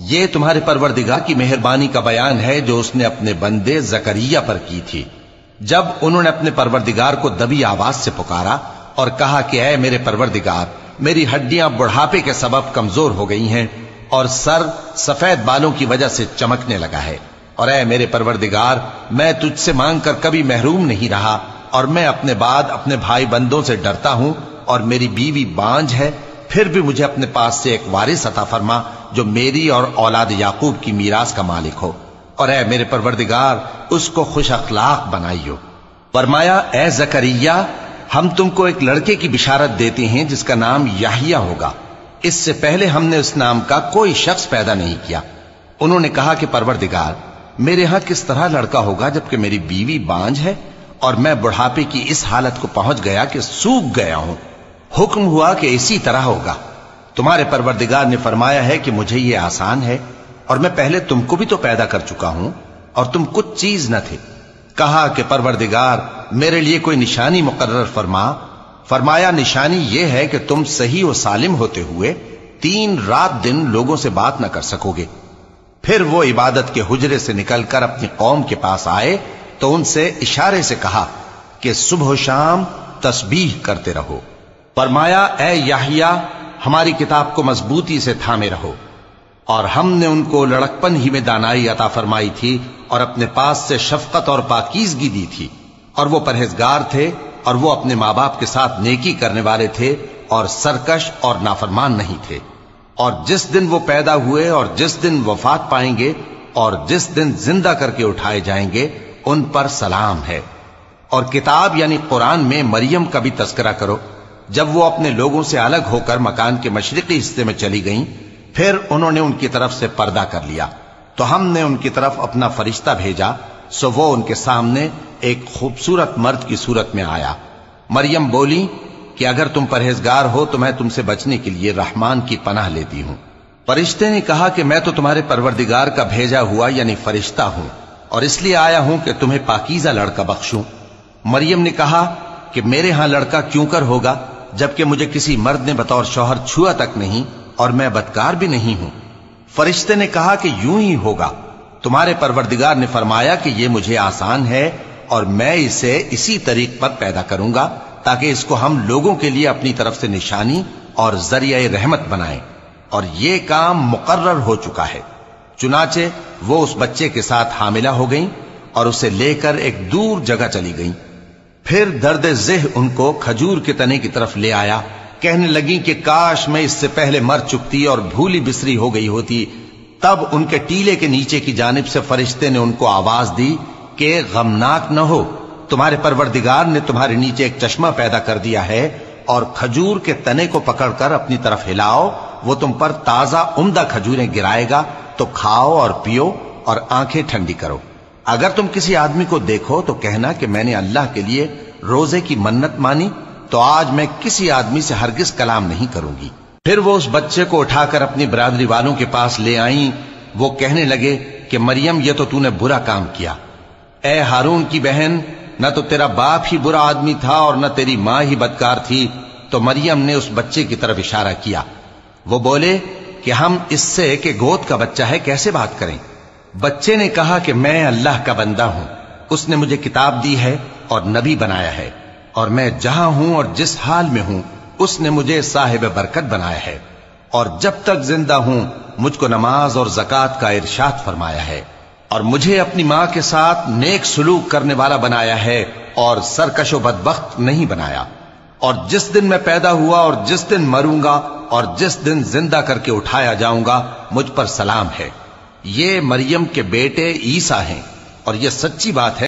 یہ تمہارے پروردگار کی مہربانی کا بیان ہے جو اس نے اپنے بندے زکریا پر کی تھی، جب انہوں نے اپنے پروردگار کو دبی آواز سے پکارا اور کہا کہ اے میرے پروردگار، میری ہڈیاں بڑھاپے کے سبب کمزور ہو گئی ہیں اور سر سفید بالوں کی وجہ سے چمکنے لگا ہے، اور اے میرے پروردگار، میں تجھ سے مانگ کر کبھی محروم نہیں رہا، اور میں اپنے بعد اپنے بھائی بندوں سے ڈرتا ہوں، اور میری بیوی بانجھ ہے، پھر بھی مجھے اپنے پاس سے ایک وارث عطا فرما جو میری اور اولاد یعقوب کی میراث کا مالک ہو، اور اے میرے پروردگار اس کو خوش اخلاق بنائیو۔ فرمایا اے زکریا، ہم تم کو ایک لڑکے کی بشارت دیتے ہیں جس کا نام یحییٰ ہوگا، اس سے پہلے ہم نے اس نام کا کوئی شخص پیدا نہیں کیا۔ انہوں نے کہا کہ پروردگار، میرے ہاں کس طرح لڑکا ہوگا جبکہ میری بیوی بانجھ ہے اور میں بڑھاپے کی اس حالت کو پہنچ گیا کہ سوکھ گیا ہوں؟ حکم ہوا کہ اسی طرح ہوگا۔ تمہارے پروردگار نے فرمایا ہے کہ مجھے یہ آسان ہے، اور میں پہلے تم کو بھی تو پیدا کر چکا ہوں اور تم کچھ چیز نہ تھے۔ کہا کہ پروردگار میرے لیے کوئی نشانی مقرر فرما۔ فرمایا نشانی یہ ہے کہ تم صحیح و سالم ہوتے ہوئے 3 رات دن لوگوں سے بات نہ کر سکو گے۔ پھر وہ عبادت کے حجرے سے نکل کر اپنی قوم کے پاس آئے تو ان سے اشارے سے کہا کہ صبح و شام تسبیح کرتے رہو۔ فرمایا اے یحییٰ، ہماری کتاب کو مضبوطی سے تھامے رہو، اور ہم نے ان کو لڑکپن ہی میں دانائی عطا فرمائی تھی اور اپنے پاس سے شفقت اور پاکیزگی دی تھی، اور وہ پرہیزگار تھے اور وہ اپنے ماں باپ کے ساتھ نیکی کرنے والے تھے اور سرکش اور نافرمان نہیں تھے۔ اور جس دن وہ پیدا ہوئے اور جس دن وفات پائیں گے اور جس دن زندہ کر کے اٹھائے جائیں گے ان پر سلام ہے۔ اور کتاب یعنی قرآن میں مریم کا بھی تذکرہ کرو، جب وہ اپنے لوگوں سے الگ ہو کر مکان کے مشرقی حصے میں چلی گئیں، پھر انہوں نے ان کی طرف سے پردہ کر لیا تو ہم نے ان کی طرف اپنا فرشتہ بھیجا، سو وہ ان کے سامنے ایک خوبصورت مرد کی صورت میں آیا۔ مریم بولی کہ اگر تم پرہیزگار ہو تو میں تم سے بچنے کے لیے رحمان کی پناہ لیتی ہوں۔ فرشتے نے کہا کہ میں تو تمہارے پروردگار کا بھیجا ہوا یعنی فرشتہ ہوں، اور اس لیے آیا ہوں کہ تمہیں پاکیزہ لڑکا بخشوں۔ مریم نے کہا کہ میرے ہاں لڑکا کیوں کر ہوگا جبکہ مجھے کسی مرد نے بطور شوہر چھوا تک نہیں اور میں بدکار بھی نہیں ہوں۔ فرشتے نے کہا کہ یوں ہی ہوگا۔ تمہارے پروردگار نے فرمایا کہ یہ مجھے آسان ہے اور میں اسے اسی طریق پر پیدا کروں گا تاکہ اس کو ہم لوگوں کے لیے اپنی طرف سے نشانی اور ذریعہ رحمت بنائیں، اور یہ کام مقرر ہو چکا ہے۔ چنانچہ وہ اس بچے کے ساتھ حاملہ ہو گئیں اور اسے لے کر ایک دور جگہ چلی گئیں۔ پھر درد ذہ ان کو کھجور کے تنے کی طرف لے آیا، کہنے لگیں کہ کاش میں اس سے پہلے مر چکتی اور بھولی بسری ہو گئی ہوتی۔ تب ان کے ٹیلے کے نیچے کی جانب سے فرشتے نے ان کو آواز دی کہ غمناک نہ ہو، تمہارے پروردگار نے تمہارے نیچے ایک چشمہ پیدا کر دیا ہے، اور کھجور کے تنے کو پکڑ کر اپنی طرف ہلاؤ، وہ تم پر تازہ عمدہ کھجوریں گرائے گا، تو کھاؤ اور پیو اور آنکھیں ٹھنڈی کرو۔ اگر تم کسی آدمی کو دیکھو تو کہنا کہ میں نے اللہ کے لیے روزے کی منت مانی، تو آج میں کسی آدمی سے ہرگز کلام نہیں کروں گی۔ پھر وہ اس بچے کو اٹھا کر اپنی برادری والوں کے پاس لے آئیں۔ وہ کہنے لگے کہ مریم یہ تو نے برا کام کیا۔ اے ہارون کی بہن، نہ تو تیرا باپ ہی برا آدمی تھا اور نہ تیری ماں ہی بدکار تھی۔ تو مریم نے اس بچے کی طرف اشارہ کیا۔ وہ بولے کہ ہم اس سے کہ گود کا بچہ ہے کیسے بات کریں؟ بچے نے کہا کہ میں اللہ کا بندہ ہوں، اس نے مجھے کتاب دی ہے اور نبی بنایا ہے، اور میں جہاں ہوں اور جس حال میں ہوں اس نے مجھے صاحب برکت بنایا ہے، اور جب تک زندہ ہوں مجھ کو نماز اور زکوٰۃ کا ارشاد فرمایا ہے، اور مجھے اپنی ماں کے ساتھ نیک سلوک کرنے والا بنایا ہے اور سرکش و بدبخت نہیں بنایا، اور جس دن میں پیدا ہوا اور جس دن مروں گا اور جس دن زندہ کر کے اٹھایا جاؤں گا مجھ پر سلام ہے۔ یہ مریم کے بیٹے عیسیٰ ہیں، اور یہ سچی بات ہے